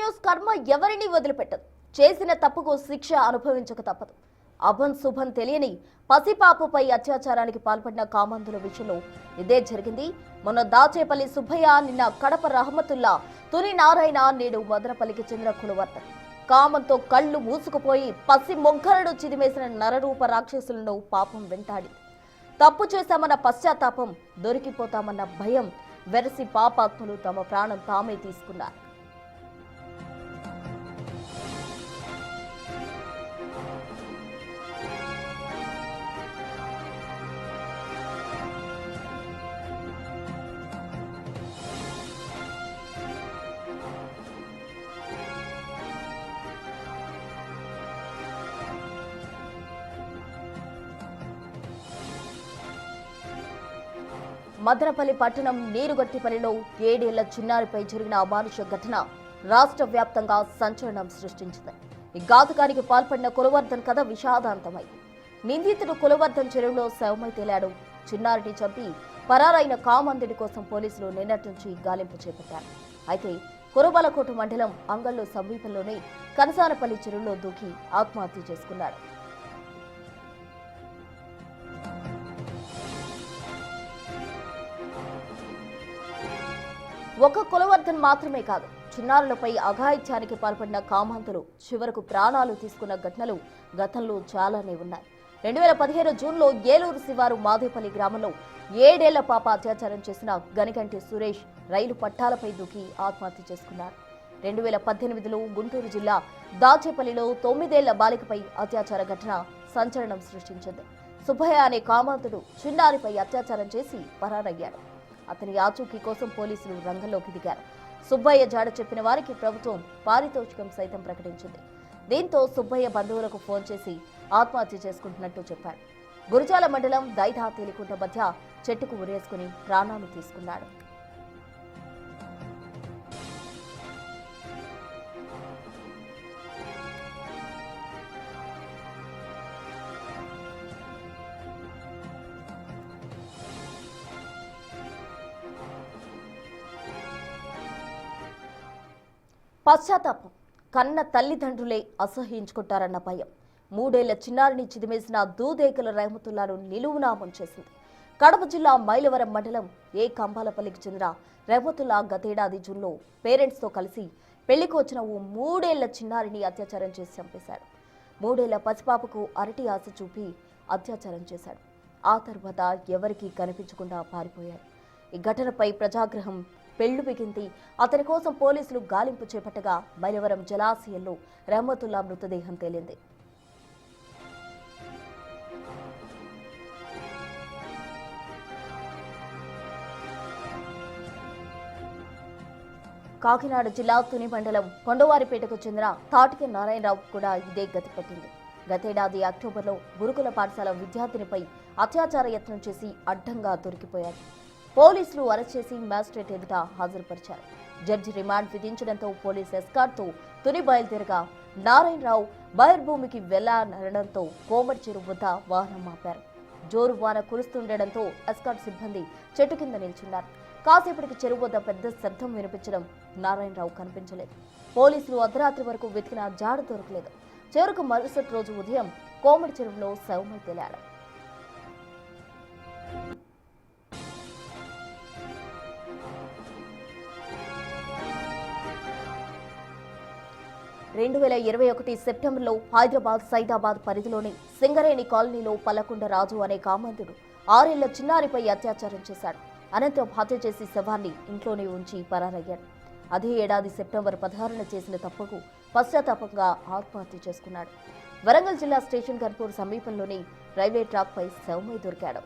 News కర్మ ఎవరిని వదిలిపెట్టదు. చేసిన తప్పుకు శిక్ష అనుభవించక తప్పదు. అభం శుభం తెలియని పసిపాపపై అత్యాచారానికి పాల్పడిన కామందుల విషయంలో ఇదే జరిగింది. మొన్న దాచేపల్లి సుబ్బయ్య, నిన్న కడప రహమతుల్లా, తుని నారాయణ, నేడు మదనపల్లికి చెందిన కులవర్తన్. కామంతో కళ్ళు మూసుకుపోయి పసి మొగ్గలను చిదిమేసిన నరరూప రాక్షసులను పాపం వెంటాడి తప్పు చేశామన్న పశ్చాత్తాపం, దొరికిపోతామన్న భయం వెరసి పాపాత్ములు తమ ప్రాణం తామే తీసుకున్నారు. మదనపల్లి పట్టణం నీరుగట్టిపల్లిలో 7 ఏళ్ల చిన్నారిపై జరిగిన అమానుష ఘటన రాష్ట్ర వ్యాప్తంగా సంచలనం సృష్టించింది. ఈ ఘాతుకానికి పాల్పడిన కులవర్ధన్ కథ విషాదాంతమైంది. నిందితుడు కులవర్ధన్ చెరువులో శవమై తేలాడు. చిన్నారిని చంపి పరారైన కామందుడి కోసం పోలీసులు నిన్నటి నుంచి గాలింపు చేపట్టారు. అయితే కురబలకోట మండలం అంగళ్ళు సమీపంలోని కనసానపల్లి చెరువులో దూకి ఆత్మహత్య చేసుకున్నాడు. ఒక కులవర్ధన్ మాత్రమే కాదు, చిన్నారులపై అఘాయిత్యానికి పాల్పడిన కామాంతులు చివరకు ప్రాణాలు తీసుకున్న ఘటనలు గతంలో చాలానే ఉన్నాయి. 2015 జూన్లో ఏలూరు శివారు మాదేపల్లి గ్రామంలో 7 ఏళ్ల పాప అత్యాచారం చేసిన గనిగంటి సురేష్ రైలు పట్టాలపై దూకి ఆత్మహత్య చేసుకున్నారు. 2018లో గుంటూరు జిల్లా దాచేపల్లిలో 9 ఏళ్ల బాలికపై అత్యాచార ఘటన సంచలనం సృష్టించింది. సుబ్బయ్య అనే కామాంతుడు చిన్నారిపై అత్యాచారం చేసి పరారయ్యాడు. అతని ఆచూకీ కోసం పోలీసులు రంగంలోకి దిగారు. సుబ్బయ్య జాడ చెప్పిన వారికి ప్రభుత్వం పారితోషికం సైతం ప్రకటించింది. దీంతో సుబ్బయ్య బంధువులకు ఫోన్ చేసి ఆత్మహత్య చేసుకుంటున్నట్టు చెప్పాడు. గురజాల మండలం దైదా తేలికుంట మధ్య చెట్టుకు ఉరేసుకుని ప్రాణాలు తీసుకున్నాడు. పశ్చాత్తాపం, కన్న తల్లిదండ్రులే అసహ్యించుకుంటారన్న భయం 3 ఏళ్ల చిన్నారిని చిదిమేసిన దూదేకల రహమతుల్లాను నిలువునా ముంచేసింది. కడప జిల్లా మైలవరం మండలం కంబాలపల్లికి చెందిన రహమతుల్లా గతేడాది జూన్లో పేరెంట్స్తో కలిసి పెళ్లికి వచ్చిన ఓ 3 ఏళ్ల చిన్నారిని అత్యాచారం చేసి చంపేశాడు. 3 ఏళ్ల పసిపాపకు అరటి ఆశ చూపి అత్యాచారం చేశాడు. ఆ తర్వాత ఎవరికీ కనిపించకుండా పారిపోయాడు. ఈ ఘటనపై ప్రజాగ్రహం పెళ్లుబిగింది. అతని కోసం పోలీసులు గాలింపు చేపట్టగా మైలవరం జలాశయంలో రహమతుల్లా మృతదేహం తేలింది. కాకినాడ జిల్లా తుని మండలం కొండవారిపేటకు చెందిన తాటిక నారాయణరావు కూడా ఇదే గతి పట్టింది. గతేడాది అక్టోబర్లో గురుకుల పాఠశాల విద్యార్థినిపై అత్యాచార యత్నం చేసి అడ్డంగా దొరికిపోయాడు. పోలీసులు అరెస్ట్ చేసి మ్యాజిస్ట్రేట్ ఎదుట హాజరుపరిచారు. జడ్జి రిమాండ్ విధించడంతో పోలీస్ ఎస్కార్ట్తో తుని బయలుదేరగా నారాయణరావు బహిర్భూమికి వెళ్లారనడంతో కోమటి చెరువు వద్ద వాహనం ఆపారు. జోరు వాన కురుస్తుండటంతో ఎస్కార్ట్ సిబ్బంది చెట్టు కింద నిల్చున్నారు. కాసేపటికి చెరువు వద్ద పెద్ద శబ్దం వినిపించడం నారాయణరావు కనిపించలేదు. పోలీసులు అర్ధరాత్రి వరకు వెతికినా జాడ దొరకలేదు. చివరకు మరుసటి రోజు ఉదయం కోమటి చెరువులో శవమై తేలాడు. సెప్టెంబర్లో హైదరాబాద్ సైదాబాద్ పరిధిలోని సింగరేణి కాలనీలో పల్లకొండ రాజు అనే కామంతుడు 6 ఏళ్ల చిన్నారిపై అత్యాచారం చేశాడు. అనంతరం హత్య చేసి శవాన్ని ఇంట్లోనే ఉంచి పరారయ్యాడు. అదే ఏడాది సెప్టెంబర్ 16న చేసిన తప్పుకు పశ్చాత్తాపంగా ఆత్మహత్య చేసుకున్నాడు. వరంగల్ జిల్లా స్టేషన్ కర్పూర్ సమీపంలోని రైల్వే ట్రాక్ పై శవమై దొరికాడు.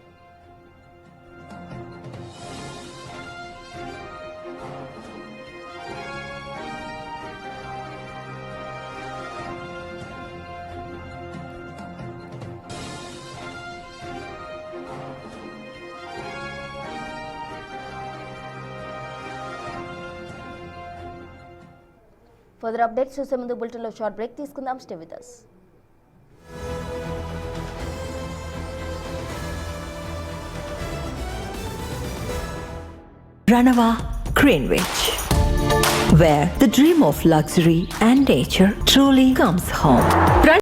ఫర్దర్ అప్డేట్స్ చూసే ముందు బులెటిన్లో షార్ట్ బ్రేక్ తీసుకుందాం. Stay with us. Ranava Greenwich. where the dream of luxury and nature truly comes home.